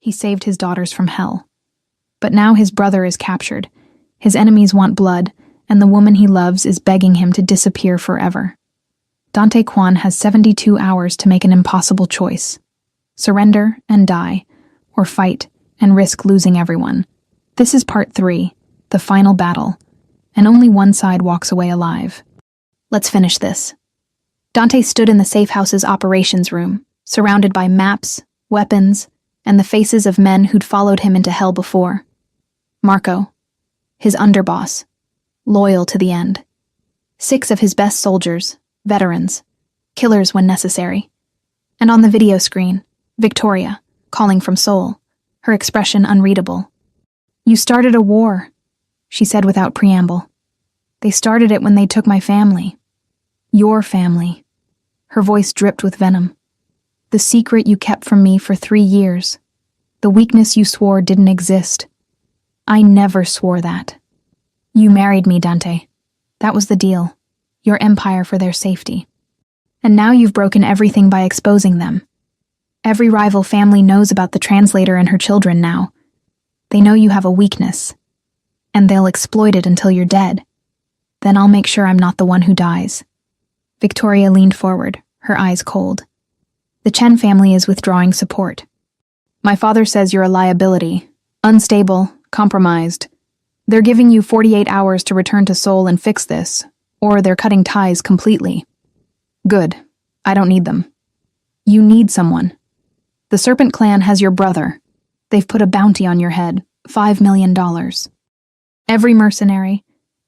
He saved his daughters from hell. But now his brother is captured. His enemies want blood, and the woman he loves is begging him to disappear forever. Dante Kwan has 72 hours to make an impossible choice. Surrender and die, or fight and risk losing everyone. This is part 3, the final battle, and only one side walks away alive. Let's finish this. Dante stood in the safe house's operations room, surrounded by maps, weapons, and the faces of men who'd followed him into hell before. Marco, his underboss, loyal to the end. 6 of his best soldiers, veterans, killers when necessary. And on the video screen, Victoria, calling from Seoul, her expression unreadable. "You started a war," she said without preamble. "They started it when they took my family. Your family." Her voice dripped with venom. "The secret you kept from me for 3 years. The weakness you swore didn't exist. I never swore that. You married me, Dante. That was the deal. Your empire for their safety. And now you've broken everything by exposing them. Every rival family knows about the translator and her children now. They know you have a weakness, and they'll exploit it until you're dead. Then I'll make sure I'm not the one who dies." Victoria leaned forward, her eyes cold. "The Chen family is withdrawing support. My father says you're a liability, unstable, compromised. They're giving you 48 hours to return to Seoul and fix this, or they're cutting ties completely." "Good. I don't need them." "You need someone. The Serpent Clan has your brother. They've put a bounty on your head, $5 million. Every mercenary,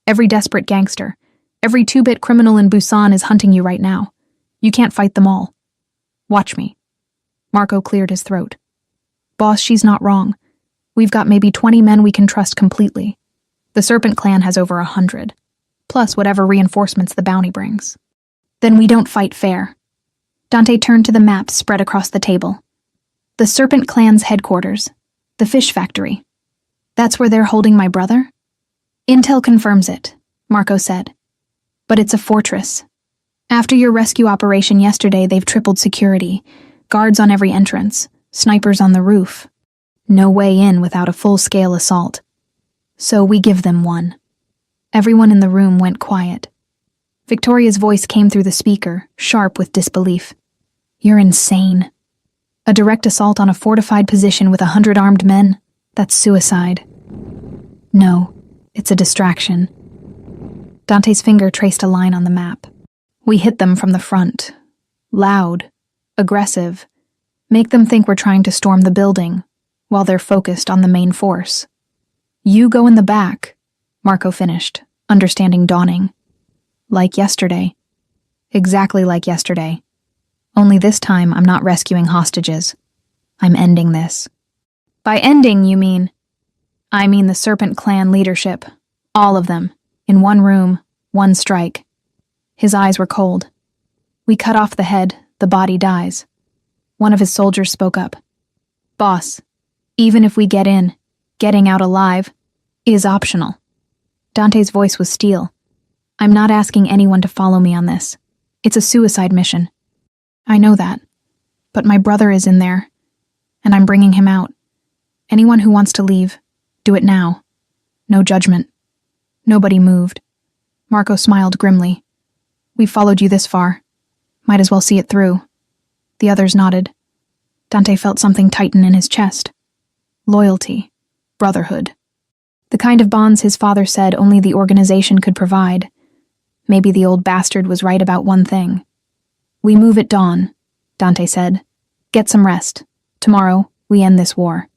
every desperate gangster, every 2-bit criminal in Busan is hunting you right now. You can't fight them all. Watch me." Marco cleared his throat. "Boss, she's not wrong. We've got maybe 20 men we can trust completely. The Serpent Clan has over 100, plus whatever reinforcements the bounty brings. Then we don't fight fair." Dante turned to the maps spread across the table. "The Serpent Clan's headquarters, the fish factory. That's where they're holding my brother?" "Intel confirms it," Marco said. "But it's a fortress. After your rescue operation yesterday, they've tripled security, guards on every entrance, snipers on the roof. No way in without a full-scale assault. So we give them one." Everyone in the room went quiet. Victoria's voice came through the speaker, sharp with disbelief. "You're insane. A direct assault on a fortified position with 100 armed men? That's suicide." "No, it's a distraction." Dante's finger traced a line on the map. "We hit them from the front. Loud, aggressive. Make them think we're trying to storm the building, while they're focused on the main force. You go in the back," Marco finished, understanding dawning. "Like yesterday. Exactly like yesterday. Only this time I'm not rescuing hostages. I'm ending this." "By ending, you mean?" "I mean the Serpent Clan leadership. All of them. In one room, one strike." His eyes were cold. "We cut off the head, the body dies." One of his soldiers spoke up. "Boss, even if we get in, getting out alive is optional." Dante's voice was steel. "I'm not asking anyone to follow me on this. It's a suicide mission. I know that. But my brother is in there, and I'm bringing him out. Anyone who wants to leave, do it now. No judgment." Nobody moved. Marco smiled grimly. "We followed you this far. Might as well see it through." The others nodded. Dante felt something tighten in his chest. Loyalty. Brotherhood. The kind of bonds his father said only the organization could provide. Maybe the old bastard was right about one thing. "We move at dawn," Dante said. "Get some rest. Tomorrow, we end this war."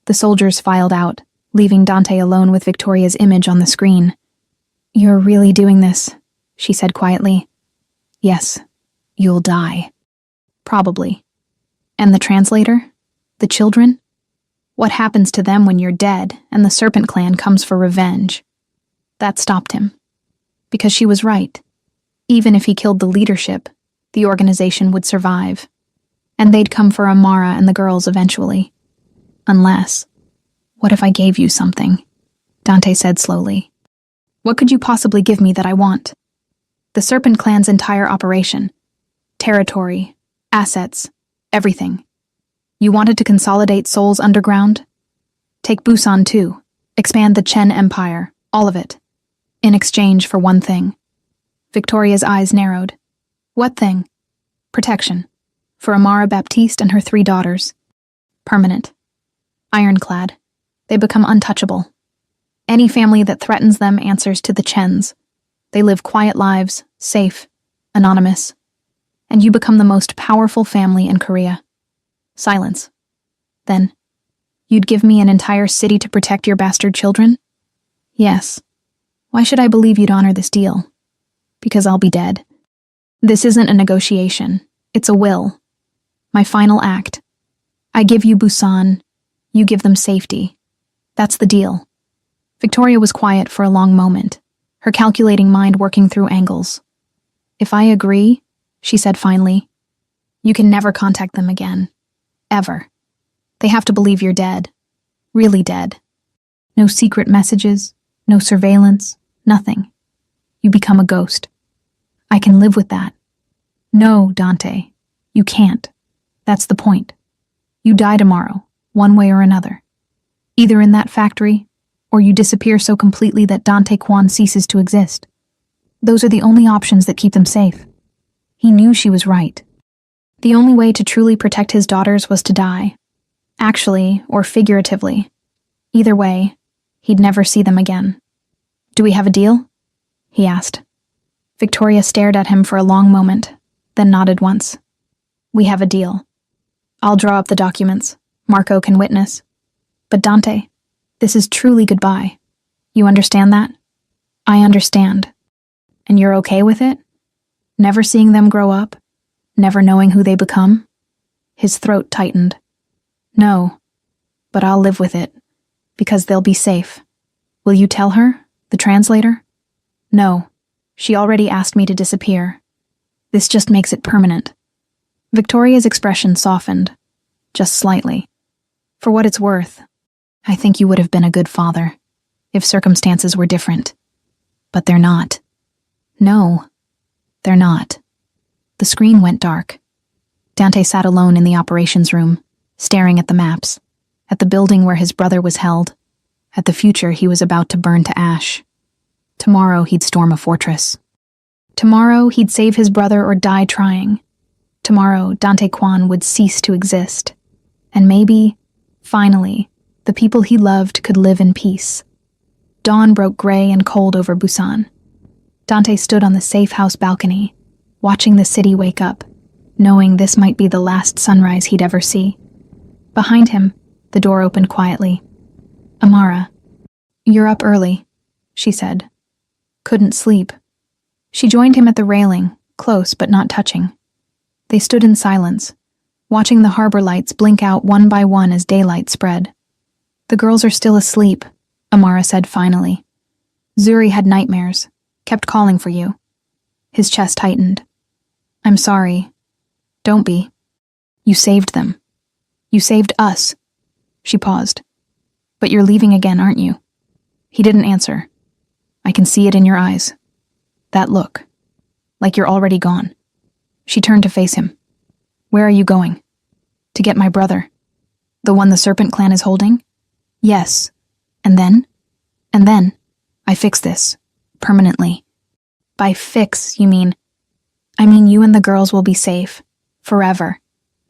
The soldiers filed out, leaving Dante alone with Victoria's image on the screen. "You're really doing this," she said quietly. "Yes, you'll die. Probably. And the translator? The children? What happens to them when you're dead and the Serpent Clan comes for revenge?" That stopped him. Because she was right. Even if he killed the leadership, the organization would survive. And they'd come for Amara and the girls eventually. Unless... "What if I gave you something?" Dante said slowly. "What could you possibly give me that I want?" "The Serpent Clan's entire operation. Territory, assets, everything. You wanted to consolidate Seoul's underground? Take Busan too. Expand the Chen Empire, all of it. In exchange for one thing. Victoria's eyes narrowed. What thing? Protection. For Amara Baptiste and her 3 daughters. Permanent. Ironclad. They become untouchable. Any family that threatens them answers to the Chens. They live quiet lives, safe, anonymous. And you become the most powerful family in Korea. Silence. Then, you'd give me an entire city to protect your bastard children? Yes. Why should I believe you'd honor this deal? Because I'll be dead. This isn't a negotiation. It's a will. My final act. I give you Busan. You give them safety. That's the deal. Victoria was quiet for a long moment, her calculating mind working through angles. If I agree, she said finally, you can never contact them again. Ever. They have to believe you're dead. Really dead. No secret messages, no surveillance, nothing. You become a ghost. I can live with that. No, Dante, you can't. That's the point. You die tomorrow, one way or another. Either in that factory, or you disappear so completely that Dante Kwon ceases to exist. Those are the only options that keep them safe. He knew she was right. The only way to truly protect his daughters was to die. Actually, or figuratively. Either way, he'd never see them again. Do we have a deal? He asked. Victoria stared at him for a long moment, then nodded once. We have a deal. I'll draw up the documents. Marco can witness. But Dante, this is truly goodbye. You understand that? I understand. And you're okay with it? Never seeing them grow up? Never knowing who they become? His throat tightened. No, but I'll live with it, because they'll be safe. Will you tell her, the translator? No, she already asked me to disappear. This just makes it permanent. Victoria's expression softened, just slightly. For what it's worth, I think you would have been a good father, if circumstances were different. But they're not. No, they're not. The screen went dark. Dante sat alone in the operations room, staring at the maps, at the building where his brother was held, at the future he was about to burn to ash. Tomorrow he'd storm a fortress. Tomorrow he'd save his brother or die trying. Tomorrow Dante Kwon would cease to exist. And maybe, finally, the people he loved could live in peace. Dawn broke gray and cold over Busan. Dante stood on the safe house balcony, watching the city wake up, knowing this might be the last sunrise he'd ever see. Behind him, the door opened quietly. Amara, you're up early, she said. Couldn't sleep. She joined him at the railing, close but not touching. They stood in silence, watching the harbor lights blink out one by one as daylight spread. The girls are still asleep, Amara said finally. Zuri had nightmares, kept calling for you. His chest tightened. I'm sorry. Don't be. You saved them. You saved us. She paused. But you're leaving again, aren't you? He didn't answer. I can see it in your eyes. That look. Like you're already gone. She turned to face him. Where are you going? To get my brother. The one the Serpent Clan is holding? Yes. And then? And then, I fix this. Permanently. By fix, you mean? I mean you and the girls will be safe. Forever.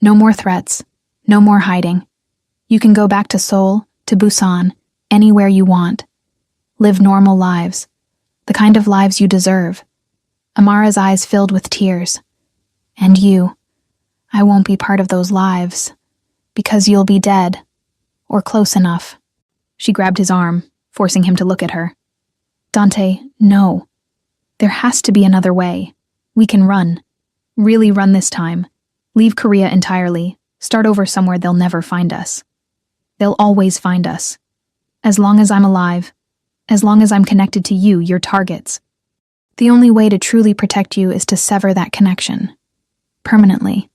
No more threats. No more hiding. You can go back to Seoul, to Busan, anywhere you want. Live normal lives. The kind of lives you deserve. Amara's eyes filled with tears. And you. I won't be part of those lives. Because you'll be dead. Or close enough. She grabbed his arm, forcing him to look at her. Dante, no. There has to be another way. We can run. Really run this time. Leave Korea entirely. Start over somewhere they'll never find us. They'll always find us. As long as I'm alive. As long as I'm connected to you, your targets. The only way to truly protect you is to sever that connection. Permanently.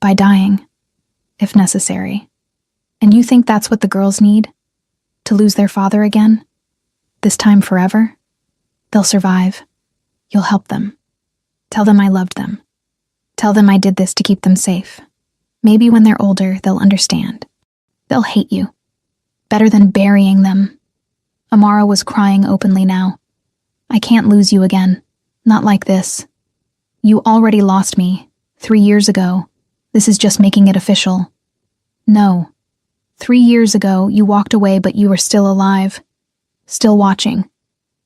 By dying. If necessary. And you think that's what the girls need? To lose their father again? This time forever? They'll survive. You'll help them. Tell them I loved them. Tell them I did this to keep them safe. Maybe when they're older, they'll understand. They'll hate you. Better than burying them. Amara was crying openly now. I can't lose you again. Not like this. You already lost me 3 years ago. This is just making it official. No. 3 years ago, you walked away, but you were still alive. Still watching.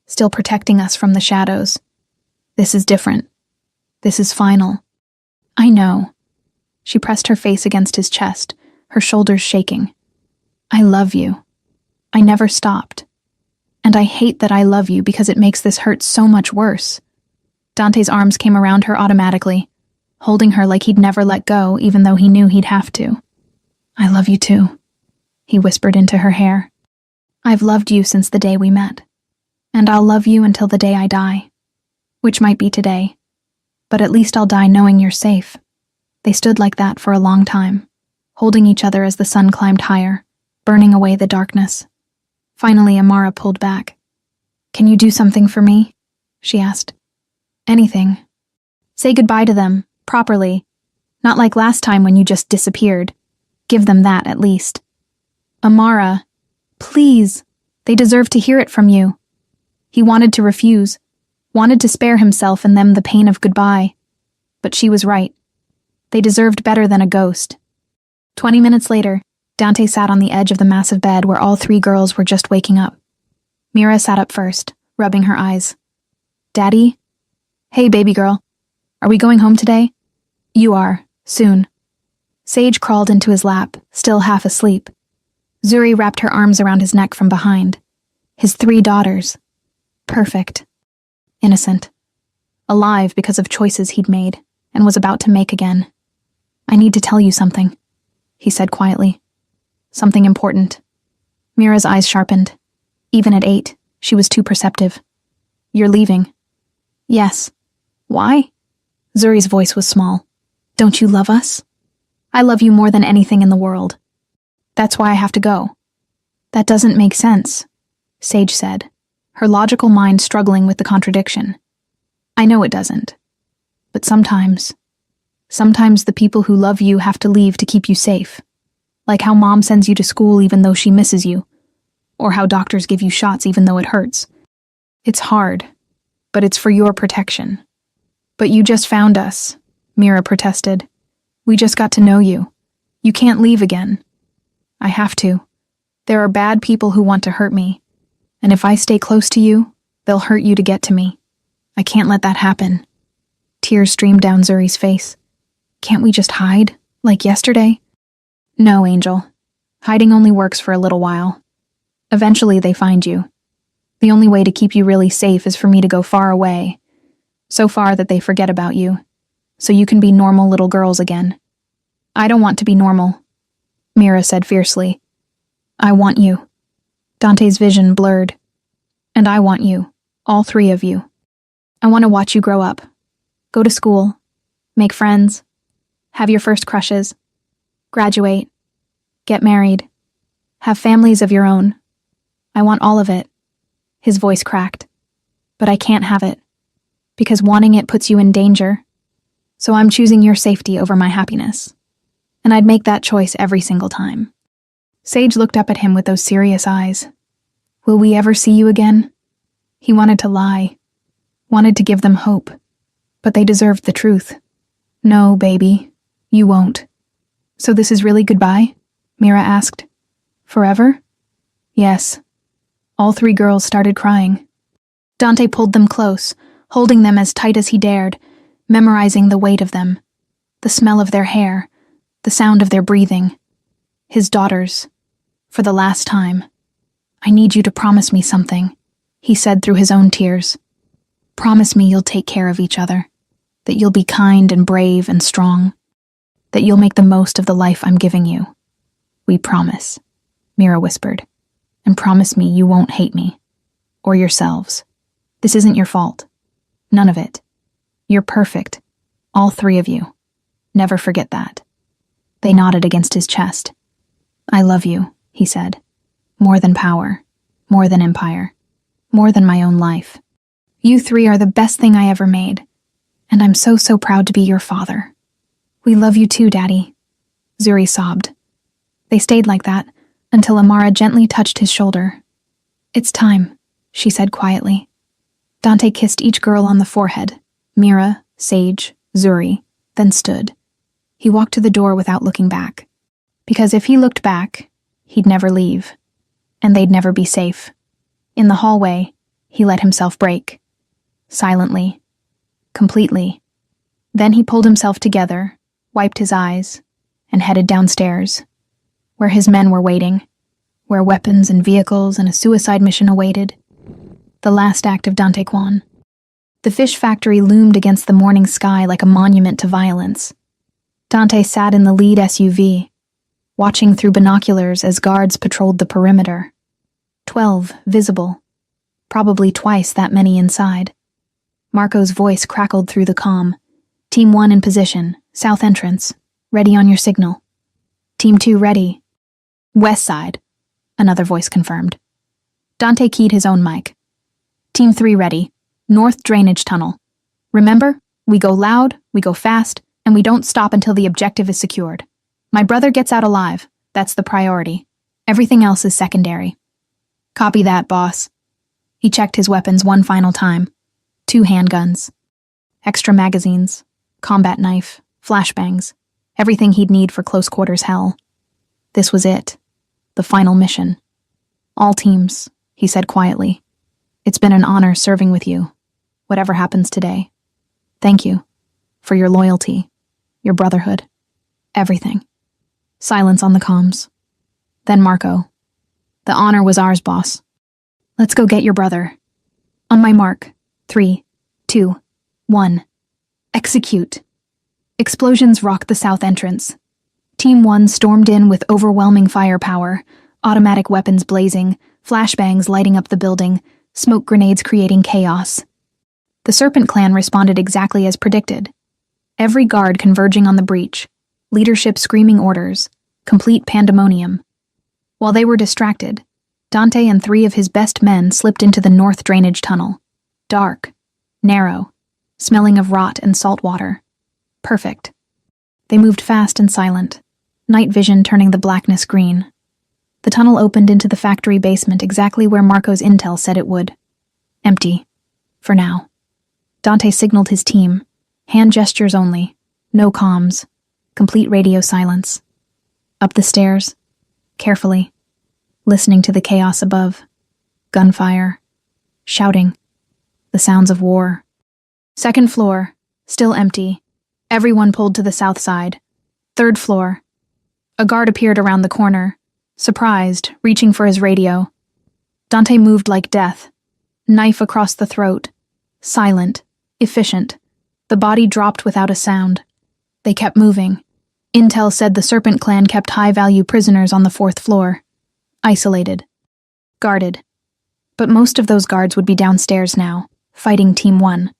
Still protecting us from the shadows. This is different. This is final. I know. She pressed her face against his chest, her shoulders shaking. I love you. I never stopped. And I hate that I love you because it makes this hurt so much worse. Dante's arms came around her automatically, holding her like he'd never let go, even though he knew he'd have to. I love you too, he whispered into her hair. I've loved you since the day we met, and I'll love you until the day I die, which might be today, but at least I'll die knowing you're safe. They stood like that for a long time, holding each other as the sun climbed higher, burning away the darkness. Finally, Amara pulled back. Can you do something for me? She asked. Anything. Say goodbye to them, properly. Not like last time when you just disappeared. Give them that, at least. Amara, please. They deserve to hear it from you. He wanted to refuse, wanted to spare himself and them the pain of goodbye. But she was right. They deserved better than a ghost. 20 minutes later, Dante sat on the edge of the massive bed where all 3 girls were just waking up. Mira sat up first, rubbing her eyes. Daddy? Hey, baby girl. Are we going home today? You are. Soon. Sage crawled into his lap, still half asleep. Zuri wrapped her arms around his neck from behind. His 3 daughters. Perfect. Innocent. Alive because of choices he'd made, and was about to make again. I need to tell you something, he said quietly. Something important. Mira's eyes sharpened. Even at 8, she was too perceptive. You're leaving. Yes. Why? Zuri's voice was small. Don't you love us? I love you more than anything in the world. That's why I have to go. That doesn't make sense, Sage said, her logical mind struggling with the contradiction. I know it doesn't. But sometimes the people who love you have to leave to keep you safe. Like how mom sends you to school even though she misses you. Or how doctors give you shots even though it hurts. It's hard, but it's for your protection. But you just found us, Mira protested. We just got to know you. You can't leave again. I have to. There are bad people who want to hurt me. And if I stay close to you, they'll hurt you to get to me. I can't let that happen. Tears streamed down Zuri's face. Can't we just hide, like yesterday? No, Angel. Hiding only works for a little while. Eventually they find you. The only way to keep you really safe is for me to go far away. So far that they forget about you. So you can be normal little girls again. I don't want to be normal, Mira said fiercely. I want you. Dante's vision blurred. And I want you, all 3 of you. I want to watch you grow up. Go to school. Make friends. Have your first crushes. Graduate. Get married. Have families of your own. I want all of it. His voice cracked. But I can't have it. Because wanting it puts you in danger. So I'm choosing your safety over my happiness. And I'd make that choice every single time. Sage looked up at him with those serious eyes. Will we ever see you again? He wanted to lie. Wanted to give them hope. But they deserved the truth. No, baby. You won't. So this is really goodbye? Mira asked. Forever? Yes. All 3 girls started crying. Dante pulled them close, holding them as tight as he dared, memorizing the weight of them, the smell of their hair, the sound of their breathing. His daughters. For the last time. I need you to promise me something, he said through his own tears. Promise me you'll take care of each other, that you'll be kind and brave and strong, that you'll make the most of the life I'm giving you. We promise, Mira whispered, and promise me you won't hate me, or yourselves. This isn't your fault. None of it. You're perfect, all 3 of you. Never forget that. They nodded against his chest. I love you, he said. More than power, more than empire, more than my own life. You 3 are the best thing I ever made, and I'm so proud to be your father. We love you too, Daddy. Zuri sobbed. They stayed like that until Amara gently touched his shoulder. It's time, she said quietly. Dante kissed each girl on the forehead, Mira, Sage, Zuri, then stood. He walked to the door without looking back. Because if he looked back, he'd never leave. And they'd never be safe. In the hallway, he let himself break. Silently. Completely. Then he pulled himself together, wiped his eyes, and headed downstairs, where his men were waiting, where weapons and vehicles and a suicide mission awaited. The last act of Dante Quan. The fish factory loomed against the morning sky like a monument to violence. Dante sat in the lead SUV, watching through binoculars as guards patrolled the perimeter. 12 visible, probably twice that many inside. Marco's voice crackled through the comm. Team 1 in position, south entrance, ready on your signal. Team 2 ready. West side, another voice confirmed. Dante keyed his own mic. Team 3 ready, north drainage tunnel. Remember, we go loud, we go fast, and we don't stop until the objective is secured. My brother gets out alive, that's the priority. Everything else is secondary. Copy that, boss. He checked his weapons one final time. 2 handguns. Extra magazines, combat knife, flashbangs, everything he'd need for close quarters hell. This was it. The final mission. All teams, he said quietly. It's been an honor serving with you, whatever happens today. Thank you for your loyalty, your brotherhood, everything. Silence on the comms. Then Marco. The honor was ours, boss. Let's go get your brother. On my mark. 3, 2, 1. Execute. Explosions rocked the south entrance. Team 1 stormed in with overwhelming firepower, automatic weapons blazing, flashbangs lighting up the building, smoke grenades creating chaos. The Serpent Clan responded exactly as predicted. Every guard converging on the breach, leadership screaming orders, complete pandemonium. While they were distracted, Dante and 3 of his best men slipped into the north drainage tunnel. Dark, narrow, smelling of rot and salt water. Perfect. They moved fast and silent, night vision turning the blackness green. The tunnel opened into the factory basement exactly where Marco's intel said it would. Empty. For now. Dante signaled his team. Hand gestures only. No comms. Complete radio silence. Up the stairs. Carefully. Listening to the chaos above. Gunfire. Shouting. The sounds of war. Second floor. Still empty. Everyone pulled to the south side. Third floor. A guard appeared around the corner. Surprised, reaching for his radio. Dante moved like death. Knife across the throat. Silent. Efficient. The body dropped without a sound. They kept moving. Intel said the Serpent Clan kept high-value prisoners on the 4th floor. Isolated. Guarded. But most of those guards would be downstairs now, fighting Team 1.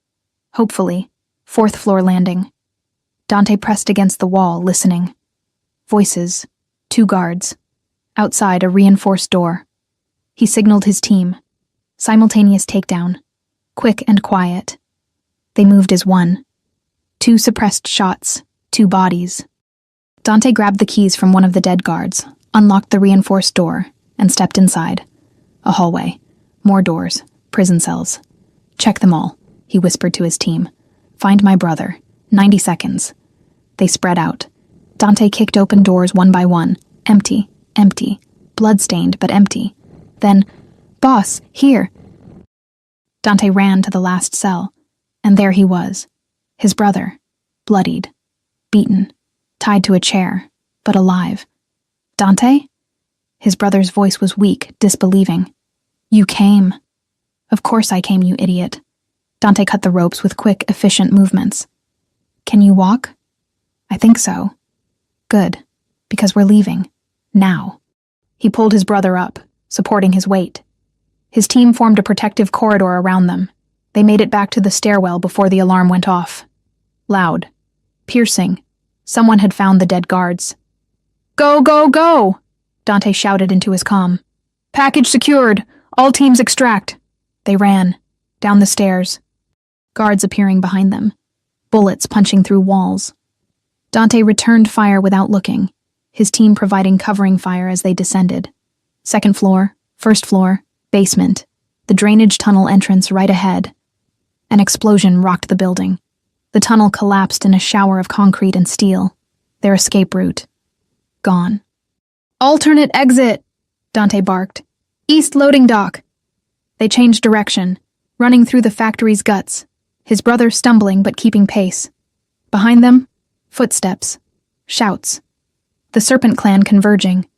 Hopefully. 4th floor landing. Dante pressed against the wall, listening. Voices. 2 guards. Outside, a reinforced door. He signaled his team. Simultaneous takedown. Quick and quiet. They moved as one. 2 suppressed shots. 2 bodies. Dante grabbed the keys from one of the dead guards, unlocked the reinforced door, and stepped inside. A hallway. More doors. Prison cells. Check them all, he whispered to his team. Find my brother. 90 seconds. They spread out. Dante kicked open doors one by one. Empty. Empty. Blood-stained, but empty. Then, "Boss, here!" Dante ran to the last cell, and there he was. His brother. Bloodied. Beaten. Tied to a chair, but alive. "Dante?" His brother's voice was weak, disbelieving. "You came." "Of course I came, you idiot." Dante cut the ropes with quick, efficient movements. "Can you walk?" "I think so." "Good, because we're leaving. Now." He pulled his brother up, supporting his weight. His team formed a protective corridor around them. They made it back to the stairwell before the alarm went off. Loud. Piercing. Someone had found the dead guards. "Go, go, go!" Dante shouted into his comm. "Package secured! All teams extract!" They ran. Down the stairs. Guards appearing behind them. Bullets punching through walls. Dante returned fire without looking. his team providing covering fire as they descended. Second floor, first floor, basement, the drainage tunnel entrance right ahead. An explosion rocked the building. The tunnel collapsed in a shower of concrete and steel. Their escape route. Gone. "Alternate exit!" Dante barked. "East loading dock!" They changed direction, running through the factory's guts, his brother stumbling but keeping pace. Behind them, footsteps, shouts. The Serpent Clan converging.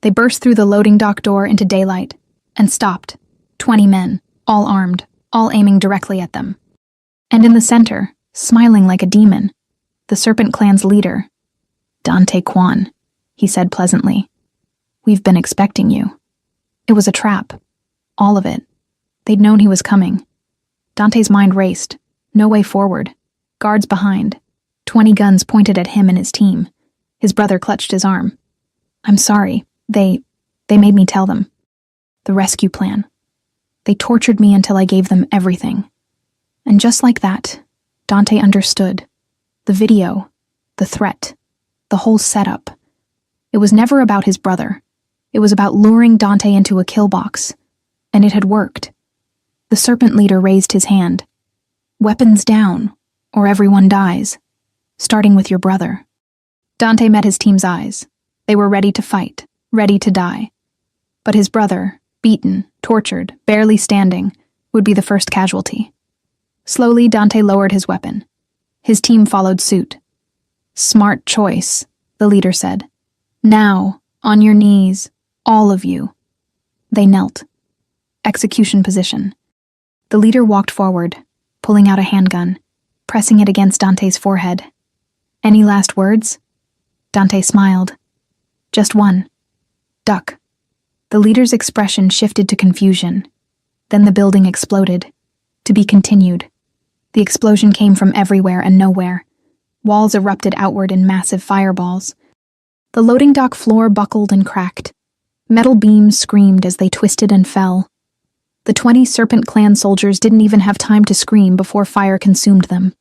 They burst through the loading dock door into daylight and stopped. 20 men, all armed, all aiming directly at them. And in the center, smiling like a demon, the Serpent Clan's leader, Dante Quan, he said pleasantly. "We've been expecting you." It was a trap. All of it. They'd known he was coming. Dante's mind raced. No way forward. Guards behind. 20 guns pointed at him and his team. His brother clutched his arm. "I'm sorry. They made me tell them. The rescue plan. They tortured me until I gave them everything." And just like that, Dante understood. The video, the threat, the whole setup. It was never about his brother. It was about luring Dante into a kill box. And it had worked. The serpent leader raised his hand. "Weapons down, or everyone dies. Starting with your brother." Dante met his team's eyes. They were ready to fight, ready to die. But his brother, beaten, tortured, barely standing, would be the first casualty. Slowly, Dante lowered his weapon. His team followed suit. "Smart choice," the leader said. "Now, on your knees, all of you." They knelt. Execution position. The leader walked forward, pulling out a handgun, pressing it against Dante's forehead. "Any last words?" Dante smiled. "Just one. Duck." The leader's expression shifted to confusion. Then the building exploded. To be continued. The explosion came from everywhere and nowhere. Walls erupted outward in massive fireballs. The loading dock floor buckled and cracked. Metal beams screamed as they twisted and fell. The 20 Serpent Clan soldiers didn't even have time to scream before fire consumed them.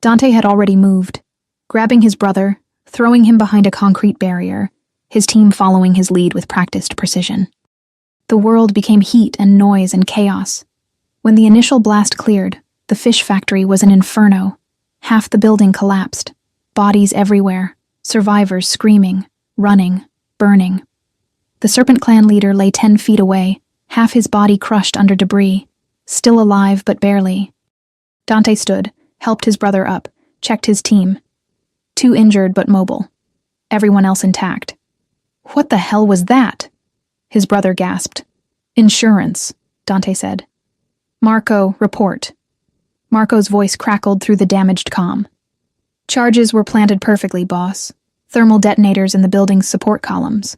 Dante had already moved, grabbing his brother, throwing him behind a concrete barrier, his team following his lead with practiced precision. The world became heat and noise and chaos. When the initial blast cleared, the fish factory was an inferno. Half the building collapsed, bodies everywhere, survivors screaming, running, burning. The Serpent Clan leader lay 10 feet away, half his body crushed under debris, still alive but barely. Dante stood, helped his brother up, checked his team. 2 injured but mobile. Everyone else intact. "What the hell was that?" His brother gasped. "Insurance," Dante said. "Marco, report." Marco's voice crackled through the damaged comm. "Charges were planted perfectly, boss. Thermal detonators in the building's support columns.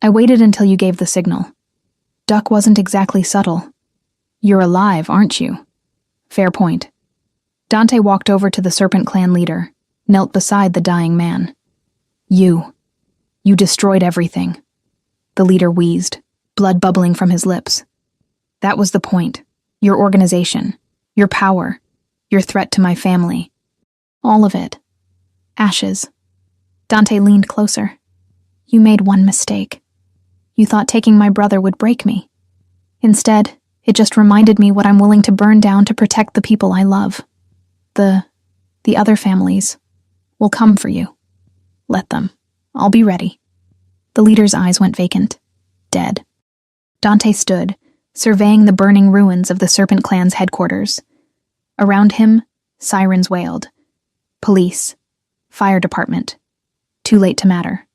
I waited until you gave the signal. Duck wasn't exactly subtle. You're alive, aren't you?" "Fair point." Dante walked over to the Serpent Clan leader, knelt beside the dying man. You destroyed everything." The leader wheezed, blood bubbling from his lips. "That was the point. Your organization, your power, your threat to my family. All of it. Ashes." Dante leaned closer. "You made one mistake. You thought taking my brother would break me. Instead, it just reminded me what I'm willing to burn down to protect the people I love. The other families will come for you. Let them. I'll be ready." The leader's eyes went vacant. Dead. Dante stood, surveying the burning ruins of the Serpent Clan's headquarters. Around him, sirens wailed. Police. Fire department. Too late to matter.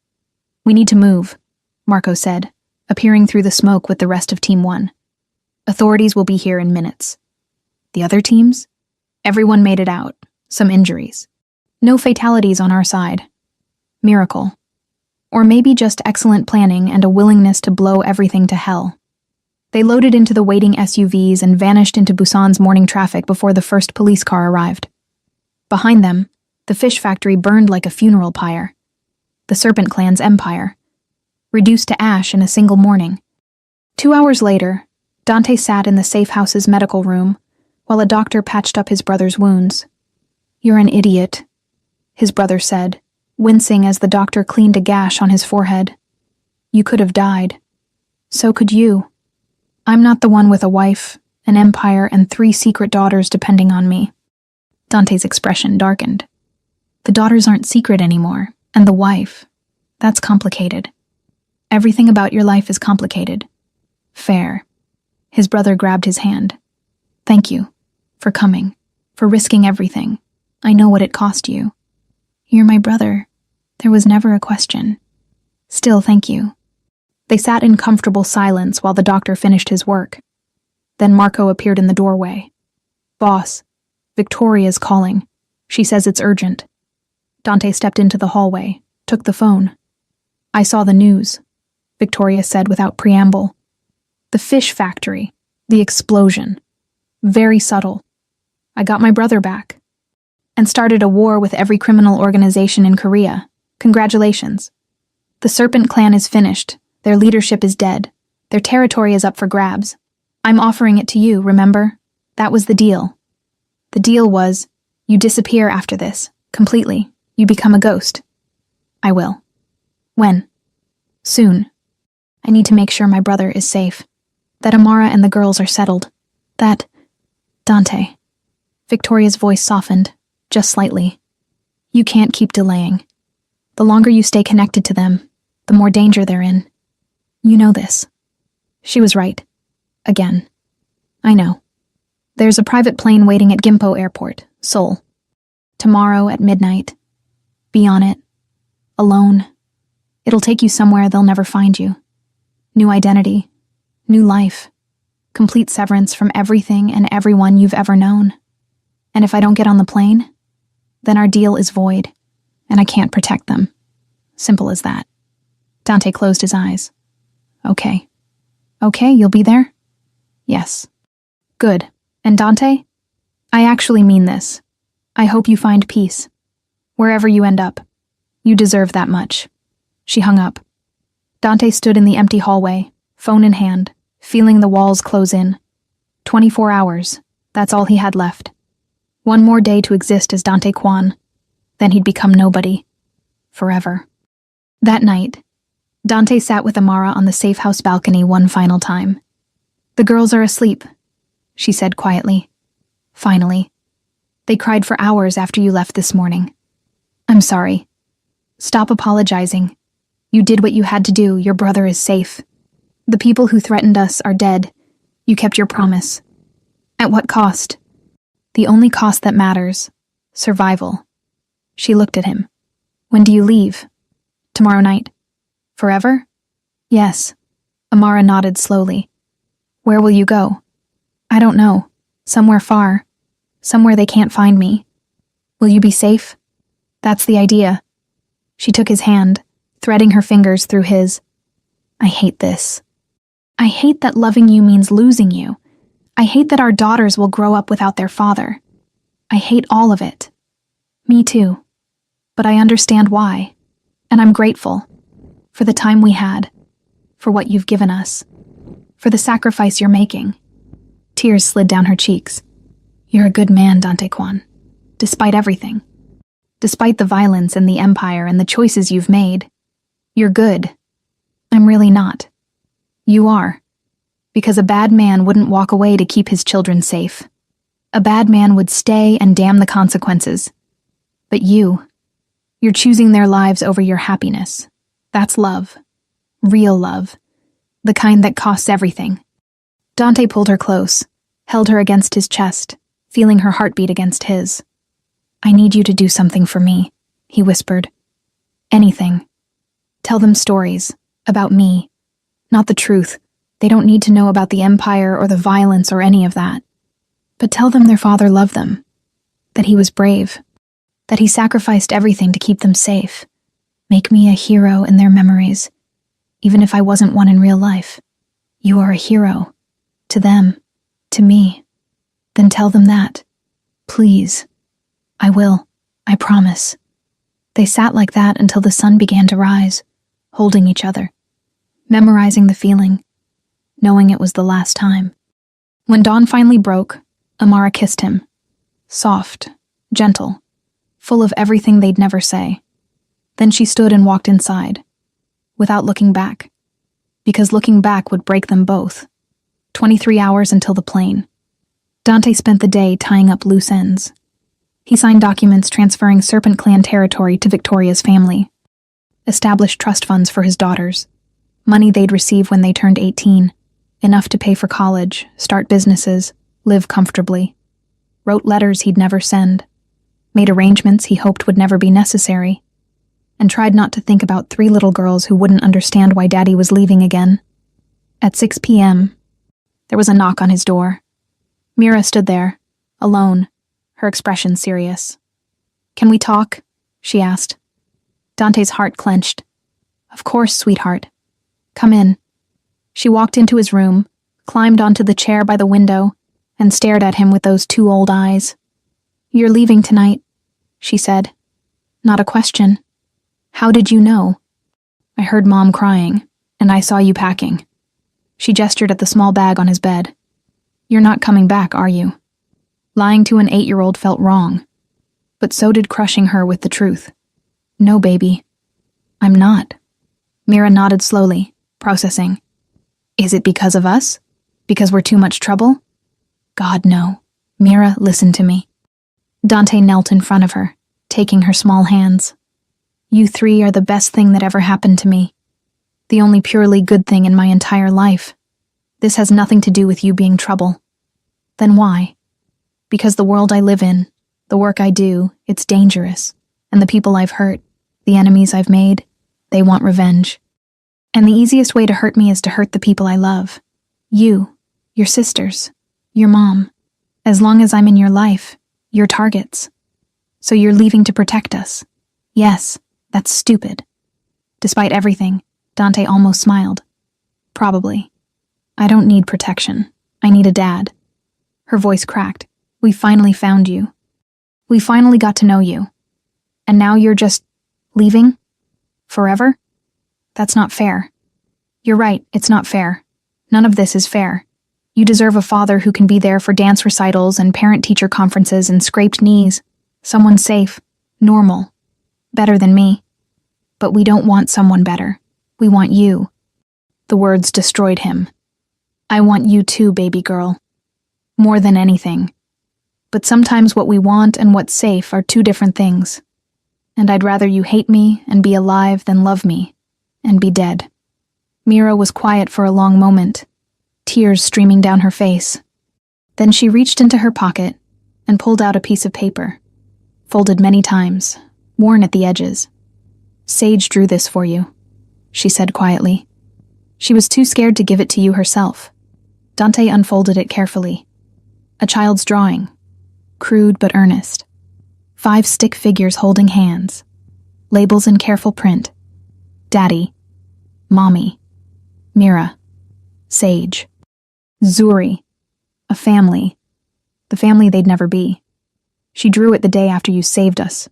"We need to move," Marco said, appearing through the smoke with the rest of Team 1. "Authorities will be here in minutes." The other teams? Everyone made it out. Some injuries. No fatalities on our side. Miracle. Or maybe just excellent planning and a willingness to blow everything to hell. They loaded into the waiting SUVs and vanished into Busan's morning traffic before the first police car arrived. Behind them, the fish factory burned like a funeral pyre. The Serpent Clan's empire. Reduced to ash in a single morning. 2 hours later, Dante sat in the safe house's medical room while a doctor patched up his brother's wounds. "You're an idiot," his brother said, wincing as the doctor cleaned a gash on his forehead. You could have died. So could you. I'm not the one with a wife, an empire, and 3 secret daughters depending on me. Dante's expression darkened. The daughters aren't secret anymore, and the wife. That's complicated. Everything about your life is complicated. Fair. His brother grabbed his hand. Thank you. For coming. For risking everything. I know what it cost you. You're my brother. There was never a question. Still, thank you. They sat in comfortable silence while the doctor finished his work. Then Marco appeared in the doorway. Boss, Victoria's calling. She says it's urgent. Dante stepped into the hallway, took the phone. I saw the news, Victoria said without preamble. The fish factory, the explosion. Very subtle. I got my brother back. And started a war with every criminal organization in Korea. Congratulations. The Serpent Clan is finished. Their leadership is dead. Their territory is up for grabs. I'm offering it to you, remember? That was the deal. The deal was, you disappear after this, completely. You become a ghost. I will. When? Soon. I need to make sure my brother is safe. That Amara and the girls are settled. That... Dante. Victoria's voice softened, just slightly. You can't keep delaying. The longer you stay connected to them, the more danger they're in. You know this. She was right. Again. I know. There's a private plane waiting at Gimpo Airport, Seoul. Tomorrow at midnight. Be on it. Alone. It'll take you somewhere they'll never find you. New identity. New life. Complete severance from everything and everyone you've ever known. And if I don't get on the plane, then our deal is void, and I can't protect them. Simple as that. Dante closed his eyes. Okay. Okay, you'll be there? Yes. Good. And Dante? I actually mean this. I hope you find peace. Wherever you end up. You deserve that much. She hung up. Dante stood in the empty hallway, phone in hand, feeling the walls close in. 24 hours. That's all he had left. One more day to exist as Dante Kwan. Then he'd become nobody. Forever. That night, Dante sat with Amara on the safe house balcony one final time. The girls are asleep, she said quietly. Finally. They cried for hours after you left this morning. I'm sorry. Stop apologizing. You did what you had to do. Your brother is safe. The people who threatened us are dead. You kept your promise. At what cost? The only cost that matters. Survival. She looked at him. When do you leave? Tomorrow night. Forever? Yes. Amara nodded slowly. Where will you go? I don't know. Somewhere far. Somewhere they can't find me. Will you be safe? That's the idea. She took his hand, threading her fingers through his. I hate this. I hate that loving you means losing you. I hate that our daughters will grow up without their father. I hate all of it. Me too. But I understand why. And I'm grateful. For the time we had. For what you've given us. For the sacrifice you're making. Tears slid down her cheeks. You're a good man, Dante Kwan. Despite everything. Despite the violence and the empire and the choices you've made. You're good. I'm really not. You are. Because a bad man wouldn't walk away to keep his children safe. A bad man would stay and damn the consequences. But you're choosing their lives over your happiness. That's love. Real love. The kind that costs everything. Dante pulled her close, held her against his chest, feeling her heartbeat against his. I need you to do something for me, he whispered. Anything. Tell them stories. About me. Not the truth. They don't need to know about the empire or the violence or any of that. But tell them their father loved them. That he was brave. That he sacrificed everything to keep them safe. Make me a hero in their memories. Even if I wasn't one in real life. You are a hero. To them. To me. Then tell them that. Please. I will. I promise. They sat like that until the sun began to rise, holding each other, memorizing the feeling, knowing it was the last time. When dawn finally broke, Amara kissed him. Soft, gentle, full of everything they'd never say. Then she stood and walked inside, without looking back, because looking back would break them both. 23 hours until the plane. Dante spent the day tying up loose ends. He signed documents transferring Serpent Clan territory to Victoria's family, established trust funds for his daughters, money they'd receive when they turned 18, enough to pay for college, start businesses, live comfortably, wrote letters he'd never send, made arrangements he hoped would never be necessary, and tried not to think about 3 little girls who wouldn't understand why Daddy was leaving again. At 6 p.m., there was a knock on his door. Mira stood there, alone, her expression serious. "Can we talk?" she asked. Dante's heart clenched. "Of course, sweetheart. Come in." She walked into his room, climbed onto the chair by the window, and stared at him with those 2 old eyes. "You're leaving tonight," she said. "Not a question." "How did you know?" "I heard Mom crying, and I saw you packing." She gestured at the small bag on his bed. "You're not coming back, are you?" Lying to an 8-year-old felt wrong, but so did crushing her with the truth. "No, baby. I'm not." Mira nodded slowly, processing. "Is it because of us? Because we're too much trouble?" "God, no. Mira, listen to me." Dante knelt in front of her, taking her small hands. "You 3 are the best thing that ever happened to me. The only purely good thing in my entire life. This has nothing to do with you being trouble." "Then why?" "Because the world I live in, the work I do, it's dangerous. And the people I've hurt, the enemies I've made, they want revenge. And the easiest way to hurt me is to hurt the people I love. You, your sisters, your mom. As long as I'm in your life, you're targets. So you're leaving to protect us. Yes, that's stupid." Despite everything, Dante almost smiled. "Probably. I don't need protection. I need a dad." Her voice cracked. "We finally found you. We finally got to know you. And now you're just leaving? Forever? That's not fair." "You're right, it's not fair. None of this is fair. You deserve a father who can be there for dance recitals and parent-teacher conferences and scraped knees. Someone safe, normal, better than me. But we don't want someone better. We want you." The words destroyed him. "I want you too, baby girl. More than anything. But sometimes what we want and what's safe are 2 different things. And I'd rather you hate me and be alive than love me and be dead." Mira was quiet for a long moment, tears streaming down her face. Then she reached into her pocket and pulled out a piece of paper, folded many times, worn at the edges. "Sage drew this for you," she said quietly. She was too scared to give it to you herself. Dante unfolded it carefully. A child's drawing, crude but earnest. 5 stick figures holding hands, labels in careful print. Daddy, Mommy, Mira, Sage, Zuri, a family, the family they'd never be. "She drew it the day after you saved us,"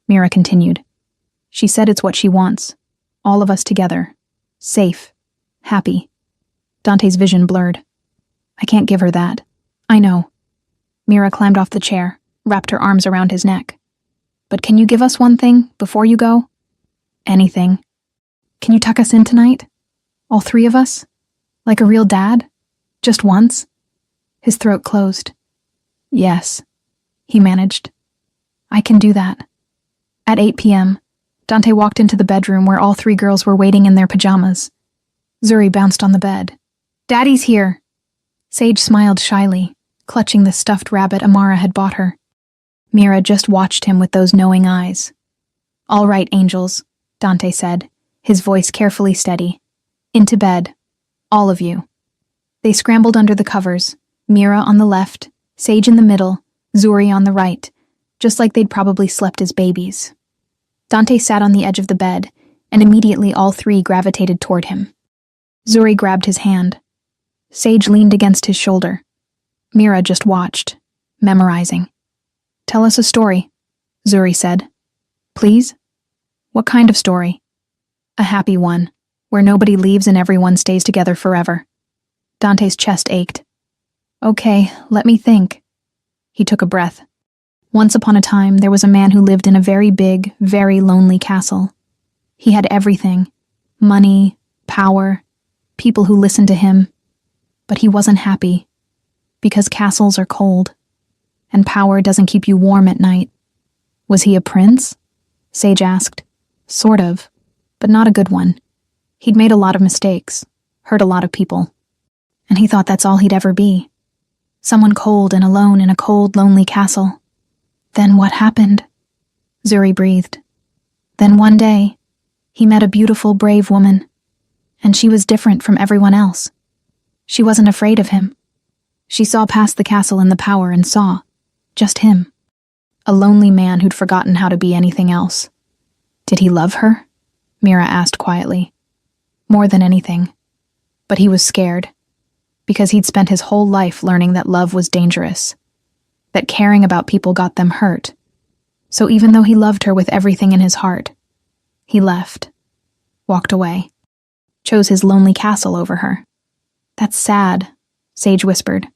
Mira continued. "She said it's what she wants, all of us together, safe, happy." Dante's vision blurred. "I can't give her that." "I know." Mira climbed off the chair, wrapped her arms around his neck. "But can you give us one thing before you go?" "Anything." "Can you tuck us in tonight? All 3 of us? Like a real dad? Just once?" His throat closed. "Yes," he managed. "I can do that." At 8 p.m., Dante walked into the bedroom where all 3 girls were waiting in their pajamas. Zuri bounced on the bed. "Daddy's here!" Sage smiled shyly, clutching the stuffed rabbit Amara had bought her. Mira just watched him with those knowing eyes. "All right, angels," Dante said, his voice carefully steady. "Into bed. All of you." They scrambled under the covers, Mira on the left, Sage in the middle, Zuri on the right, just like they'd probably slept as babies. Dante sat on the edge of the bed, and immediately all 3 gravitated toward him. Zuri grabbed his hand. Sage leaned against his shoulder. Mira just watched, memorizing. "Tell us a story," Zuri said. "Please?" "What kind of story?" "A happy one, where nobody leaves and everyone stays together forever." Dante's chest ached. "Okay, let me think." He took a breath. "Once upon a time, there was a man who lived in a very big, very lonely castle. He had everything: money, power, people who listened to him. But he wasn't happy, because castles are cold, and power doesn't keep you warm at night. Was he a prince? Sage asked. Sort of, but not a good one. He'd made a lot of mistakes, hurt a lot of people, and he thought that's all he'd ever be. Someone cold and alone in a cold, lonely castle. Then what happened? Zuri breathed. Then one day, he met a beautiful, brave woman, and she was different from everyone else. She wasn't afraid of him. She saw past the castle and the power and saw just him, a lonely man who'd forgotten how to be anything else. Did he love her? Mira asked quietly. More than anything. But he was scared, because he'd spent his whole life learning that love was dangerous, that caring about people got them hurt. So even though he loved her with everything in his heart, he left, walked away, chose his lonely castle over her. That's sad, Sage whispered.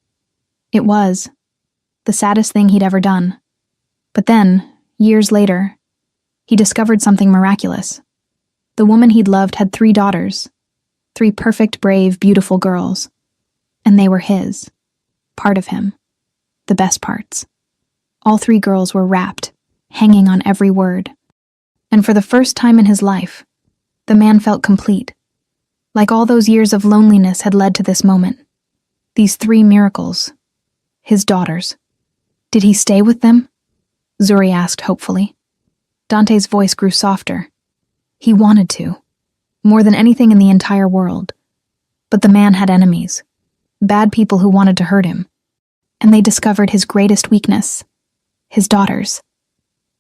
It was. The saddest thing he'd ever done. But then, years later, he discovered something miraculous. The woman he'd loved had 3 daughters, 3 perfect, brave, beautiful girls. And they were his, part of him, the best parts. All 3 girls were wrapped, hanging on every word. And for the first time in his life, the man felt complete, like all those years of loneliness had led to this moment. These 3 miracles, his daughters. Did he stay with them? Zuri asked hopefully. Dante's voice grew softer. He wanted to, more than anything in the entire world. But the man had enemies, bad people who wanted to hurt him. And they discovered his greatest weakness, his daughters,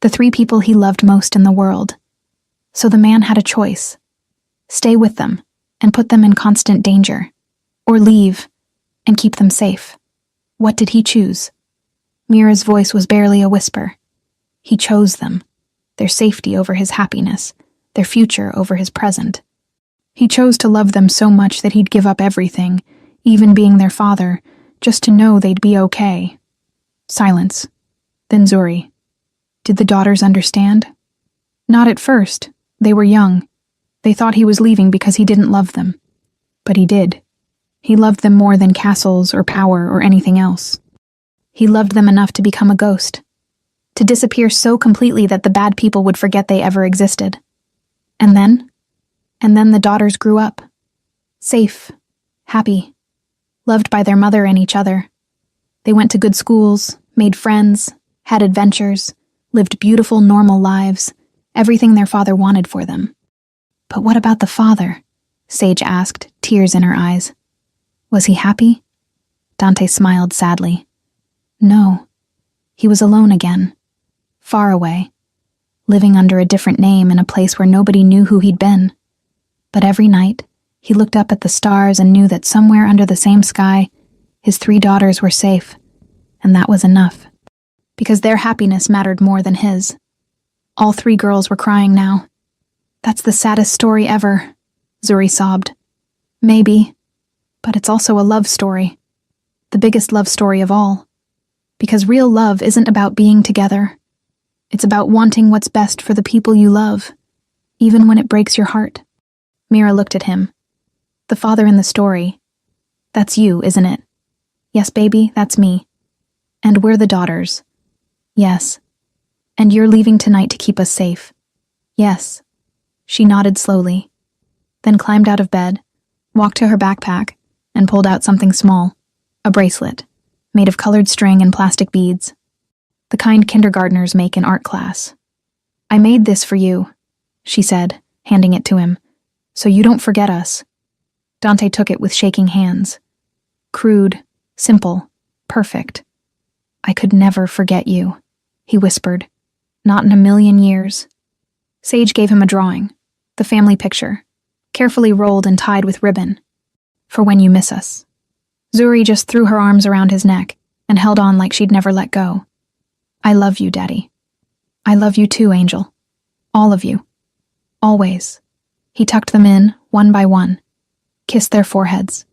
the 3 people he loved most in the world. So the man had a choice: stay with them and put them in constant danger, or leave and keep them safe. What did he choose? Mira's voice was barely a whisper. He chose them, their safety over his happiness, their future over his present. He chose to love them so much that he'd give up everything, even being their father, just to know they'd be okay. Silence. Then Zuri. Did the daughters understand? Not at first. They were young. They thought he was leaving because he didn't love them. But he did. He loved them more than castles or power or anything else. He loved them enough to become a ghost, to disappear so completely that the bad people would forget they ever existed. And then the daughters grew up. Safe, happy, loved by their mother and each other. They went to good schools, made friends, had adventures, lived beautiful, normal lives, everything their father wanted for them. But what about the father? Sage asked, tears in her eyes. Was he happy? Dante smiled sadly. No. He was alone again. Far away. Living under a different name in a place where nobody knew who he'd been. But every night, he looked up at the stars and knew that somewhere under the same sky, his 3 daughters were safe. And that was enough. Because their happiness mattered more than his. All 3 girls were crying now. That's the saddest story ever, Zuri sobbed. Maybe. But it's also a love story. The biggest love story of all. Because real love isn't about being together. It's about wanting what's best for the people you love, even when it breaks your heart. Mira looked at him. The father in the story. That's you, isn't it? Yes, baby, that's me. And we're the daughters. Yes. And you're leaving tonight to keep us safe. Yes. She nodded slowly, then climbed out of bed, walked to her backpack, and pulled out something small, a bracelet, made of colored string and plastic beads, the kind kindergartners make in art class. I made this for you, she said, handing it to him, so you don't forget us. Dante took it with shaking hands. Crude, simple, perfect. I could never forget you, he whispered. Not in a million years. Sage gave him a drawing, the family picture, carefully rolled and tied with ribbon. For when you miss us. Zuri just threw her arms around his neck and held on like she'd never let go. I love you, Daddy. I love you too, Angel. All of you. Always. He tucked them in, one by one, kissed their foreheads,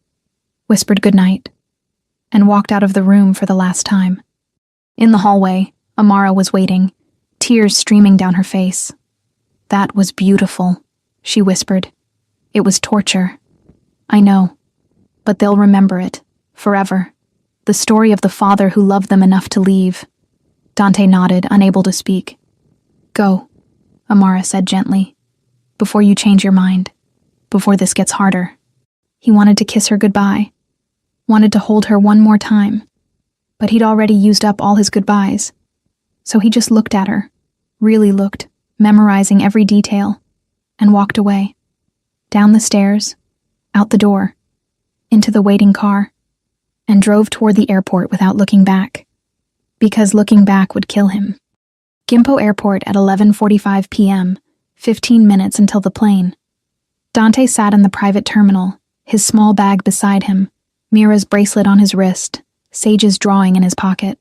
whispered goodnight, and walked out of the room for the last time. In the hallway, Amara was waiting, tears streaming down her face. That was beautiful, she whispered. It was torture. I know. But they'll remember it. Forever. The story of the father who loved them enough to leave. Dante nodded, unable to speak. Go, Amara said gently. Before you change your mind. Before this gets harder. He wanted to kiss her goodbye. Wanted to hold her one more time. But he'd already used up all his goodbyes. So he just looked at her. Really looked, memorizing every detail. And walked away. Down the stairs. Out the door. Into the waiting car. And drove toward the airport without looking back. Because looking back would kill him. Gimpo Airport at 11:45 p.m., 15 minutes until the plane. Dante sat in the private terminal, his small bag beside him, Mira's bracelet on his wrist, Sage's drawing in his pocket.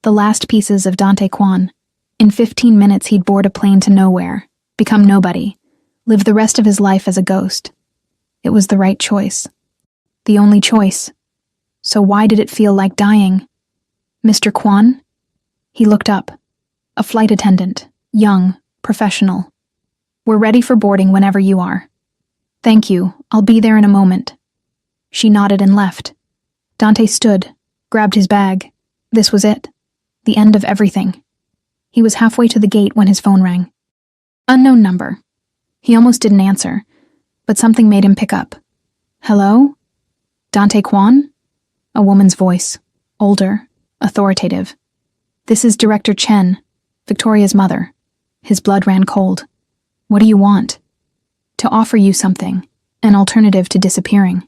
The last pieces of Dante Kwan. In 15 minutes he'd board a plane to nowhere, become nobody, live the rest of his life as a ghost. It was the right choice. The only choice. So why did it feel like dying? Mr. Kwan? He looked up. A flight attendant, young, professional. We're ready for boarding whenever you are. Thank you, I'll be there in a moment. She nodded and left. Dante stood, grabbed his bag. This was it. The end of everything. He was halfway to the gate when his phone rang. Unknown number. He almost didn't answer, but something made him pick up. Hello? Dante Kwan? A woman's voice, older, authoritative. This is Director Chen, Victoria's mother. His blood ran cold. What do you want? To offer you something, an alternative to disappearing.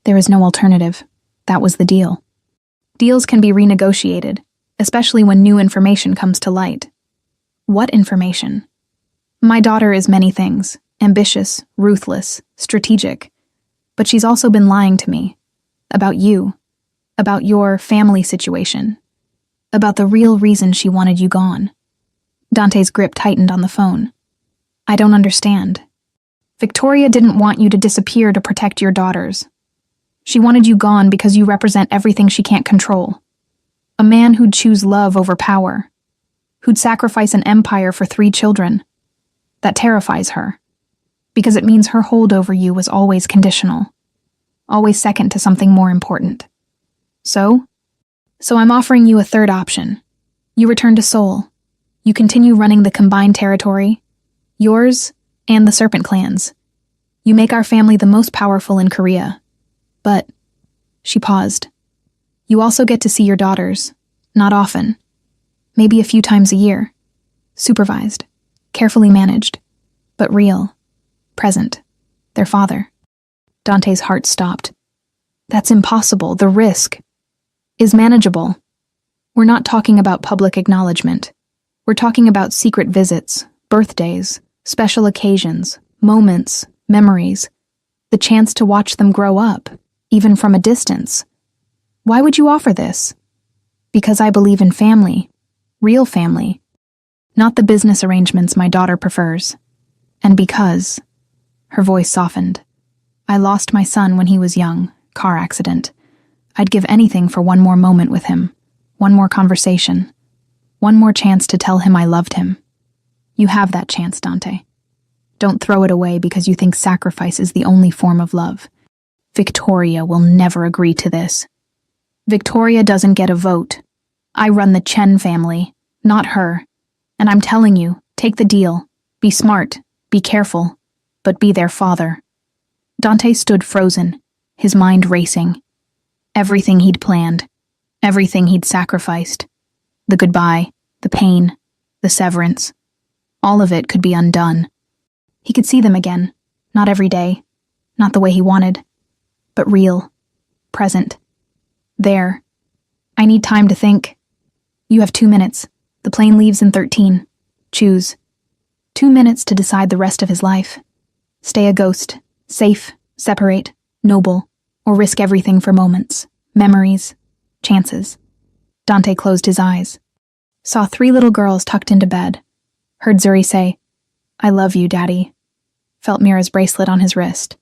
There is no alternative. That was the deal. Deals can be renegotiated, especially when new information comes to light. What information? My daughter is many things, ambitious, ruthless, strategic. But she's also been lying to me. About you. About your family situation. About the real reason she wanted you gone. Dante's grip tightened on the phone. I don't understand. Victoria didn't want you to disappear to protect your daughters. She wanted you gone because you represent everything she can't control. A man who'd choose love over power. Who'd sacrifice an empire for 3 children. That terrifies her. Because it means her hold over you was always conditional. Always second to something more important. So I'm offering you a third option. You return to Seoul. You continue running the combined territory, yours and the Serpent Clan's. You make our family the most powerful in Korea. But, she paused, you also get to see your daughters, not often. Maybe a few times a year. Supervised, carefully managed, but real, present, their father. Dante's heart stopped. That's impossible. The risk is manageable. We're not talking about public acknowledgement. We're talking about secret visits, birthdays, special occasions, moments, memories, the chance to watch them grow up, even from a distance. Why would you offer this? Because I believe in family, real family, not the business arrangements my daughter prefers. And because, her voice softened, I lost my son when he was young, car accident. I'd give anything for one more moment with him, one more conversation, one more chance to tell him I loved him. You have that chance, Dante. Don't throw it away because you think sacrifice is the only form of love. Victoria will never agree to this. Victoria doesn't get a vote. I run the Chen family, not her. And I'm telling you, take the deal. Be smart, be careful, but be their father. Dante stood frozen, his mind racing. Everything he'd planned, everything he'd sacrificed, the goodbye, the pain, the severance, all of it could be undone. He could see them again, not every day, not the way he wanted, but real, present, there. I need time to think. You have 2 minutes. The plane leaves in 13. Choose. 2 minutes to decide the rest of his life. Stay a ghost, safe, separate, noble, or risk everything for moments, memories, chances. Dante closed his eyes. Saw 3 little girls tucked into bed. Heard Zuri say, I love you, Daddy. Felt Mira's bracelet on his wrist.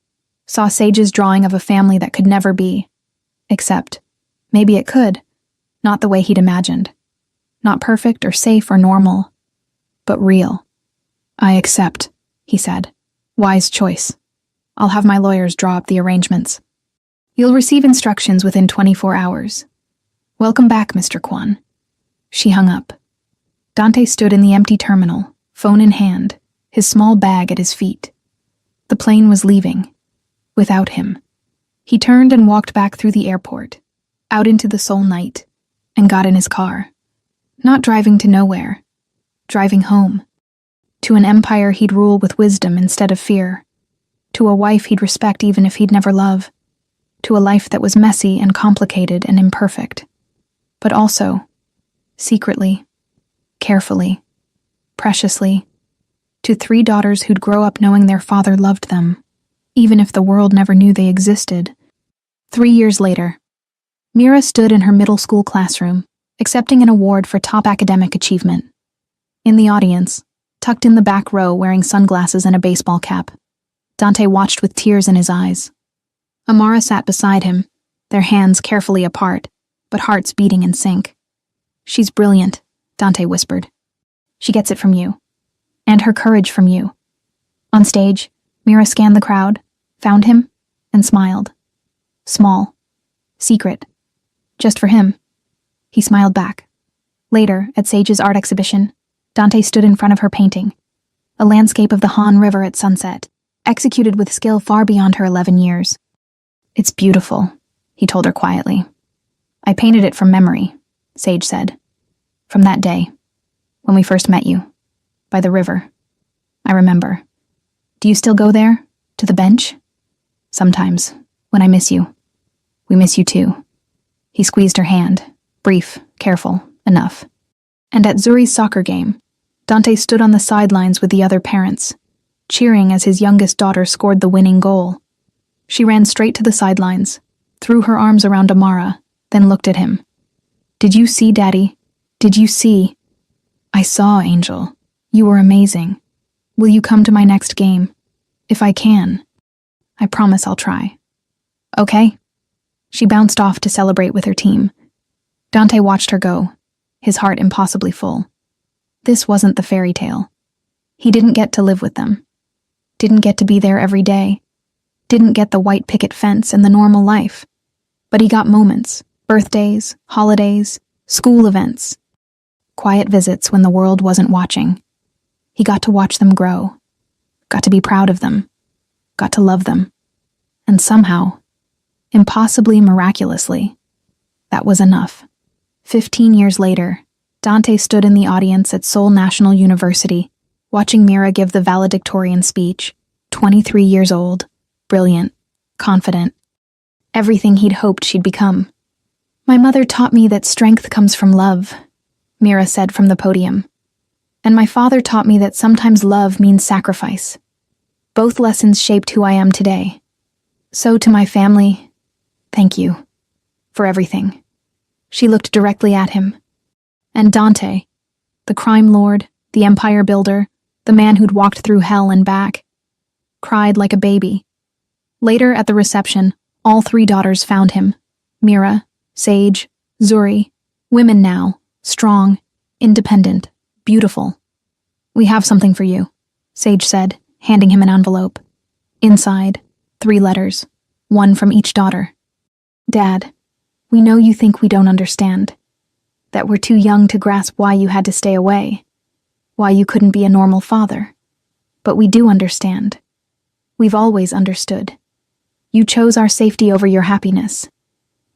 Saw Sage's drawing of a family that could never be. Except, maybe it could. Not the way he'd imagined. Not perfect or safe or normal, but real. I accept, he said. Wise choice. I'll have my lawyers draw up the arrangements. You'll receive instructions within 24 hours. Welcome back, Mr. Kwan. She hung up. Dante stood in the empty terminal, phone in hand, his small bag at his feet. The plane was leaving. Without him. He turned and walked back through the airport, out into the Seoul night, and got in his car. Not driving to nowhere. Driving home. To an empire he'd rule with wisdom instead of fear. To a wife he'd respect even if he'd never love. To a life that was messy and complicated and imperfect. But also, secretly, carefully, preciously, to 3 daughters who'd grow up knowing their father loved them, even if the world never knew they existed. 3 years later, Mira stood in her middle school classroom, accepting an award for top academic achievement. In the audience, tucked in the back row wearing sunglasses and a baseball cap, Dante watched with tears in his eyes. Amara sat beside him, their hands carefully apart, but hearts beating in sync. She's brilliant, Dante whispered. She gets it from you. And her courage from you. On stage, Mira scanned the crowd, found him, and smiled. Small. Secret. Just for him. He smiled back. Later, at Sage's art exhibition, Dante stood in front of her painting. A landscape of the Han River at sunset, executed with skill far beyond her 11 years. It's beautiful, he told her quietly. I painted it from memory, Sage said. From that day, when we first met you, by the river. I remember. Do you still go there? To the bench? Sometimes, when I miss you. We miss you too. He squeezed her hand, brief, careful, enough. And at Zuri's soccer game, Dante stood on the sidelines with the other parents, cheering as his youngest daughter scored the winning goal. She ran straight to the sidelines, threw her arms around Amara, then looked at him. Did you see, Daddy? Did you see? I saw, Angel. You were amazing. Will you come to my next game? If I can. I promise I'll try. Okay? She bounced off to celebrate with her team. Dante watched her go, his heart impossibly full. This wasn't the fairy tale. He didn't get to live with them. Didn't get to be there every day. Didn't get the white picket fence and the normal life. But he got moments, birthdays, holidays, school events. Quiet visits when the world wasn't watching. He got to watch them grow. Got to be proud of them. Got to love them. And somehow, impossibly miraculously, that was enough. 15 years later, Dante stood in the audience at Seoul National University, watching Mira give the valedictorian speech, 23 years old, brilliant, confident, everything he'd hoped she'd become. My mother taught me that strength comes from love, Mira said from the podium. And my father taught me that sometimes love means sacrifice. Both lessons shaped who I am today. So to my family, thank you. For everything. She looked directly at him. And Dante, the crime lord, the empire builder, the man who'd walked through hell and back, cried like a baby. Later at the reception, all 3 daughters found him. Mira, Sage, Zuri, women now, strong, independent, beautiful. We have something for you, Sage said, handing him an envelope. Inside, 3 letters, 1 from each daughter. Dad, we know you think we don't understand, that we're too young to grasp why you had to stay away, why you couldn't be a normal father. But we do understand. We've always understood. You chose our safety over your happiness.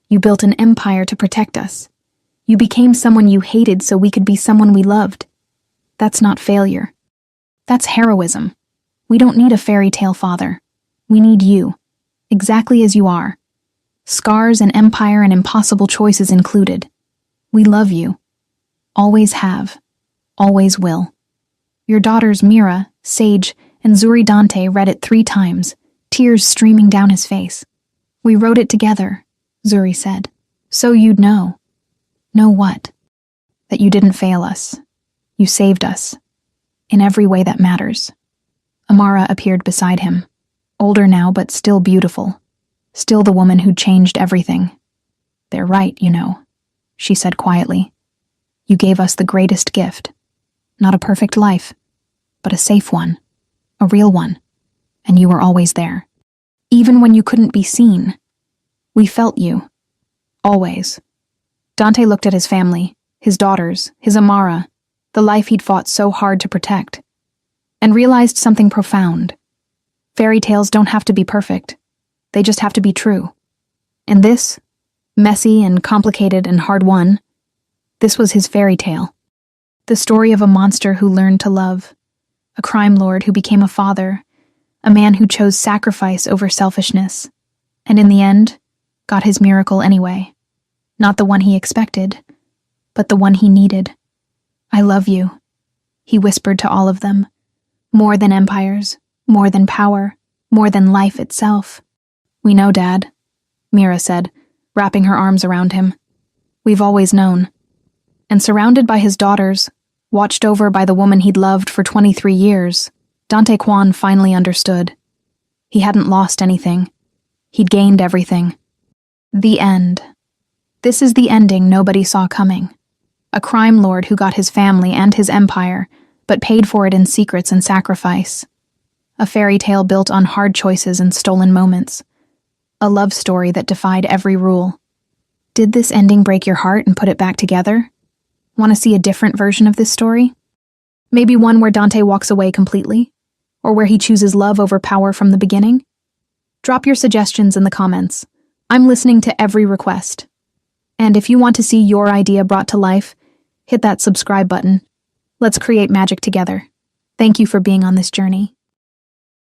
You built an empire to protect us. You became someone you hated so we could be someone we loved. That's not failure. That's heroism. We don't need a fairy tale father. We need you, exactly as you are. Scars and empire and impossible choices included. We love you. Always have. Always will. Your daughters Mira, Sage, and Zuri Dante read it 3 times, tears streaming down his face. We wrote it together, Zuri said. So you'd know. Know what? That you didn't fail us. You saved us. In every way that matters. Amara appeared beside him. Older now, but still beautiful. Still the woman who'd changed everything. They're right, you know, she said quietly. You gave us the greatest gift. Not a perfect life, but a safe one. A real one. and you were always there. Even when you couldn't be seen. We felt you. Always. Dante looked at his family, his daughters, his Amara, the life he'd fought so hard to protect, and realized something profound. Fairy tales don't have to be perfect. They just have to be true. And this, messy and complicated and hard-won, this was his fairy tale. The story of a monster who learned to love, a crime lord who became a father, a man who chose sacrifice over selfishness, and in the end, got his miracle anyway. Not the one he expected, but the one he needed. I love you, he whispered to all of them. More than empires, more than power, more than life itself. We know, Dad, Mira said, wrapping her arms around him. We've always known. And surrounded by his daughters, watched over by the woman he'd loved for 23 years, Dante Kwan finally understood. He hadn't lost anything. He'd gained everything. The end. This is the ending nobody saw coming. A crime lord who got his family and his empire, but paid for it in secrets and sacrifice. A fairy tale built on hard choices and stolen moments. A love story that defied every rule. Did this ending break your heart and put it back together? Want to see a different version of this story? Maybe one where Dante walks away completely? Or where he chooses love over power from the beginning? Drop your suggestions in the comments. I'm listening to every request. And if you want to see your idea brought to life, hit that subscribe button. Let's create magic together. Thank you for being on this journey.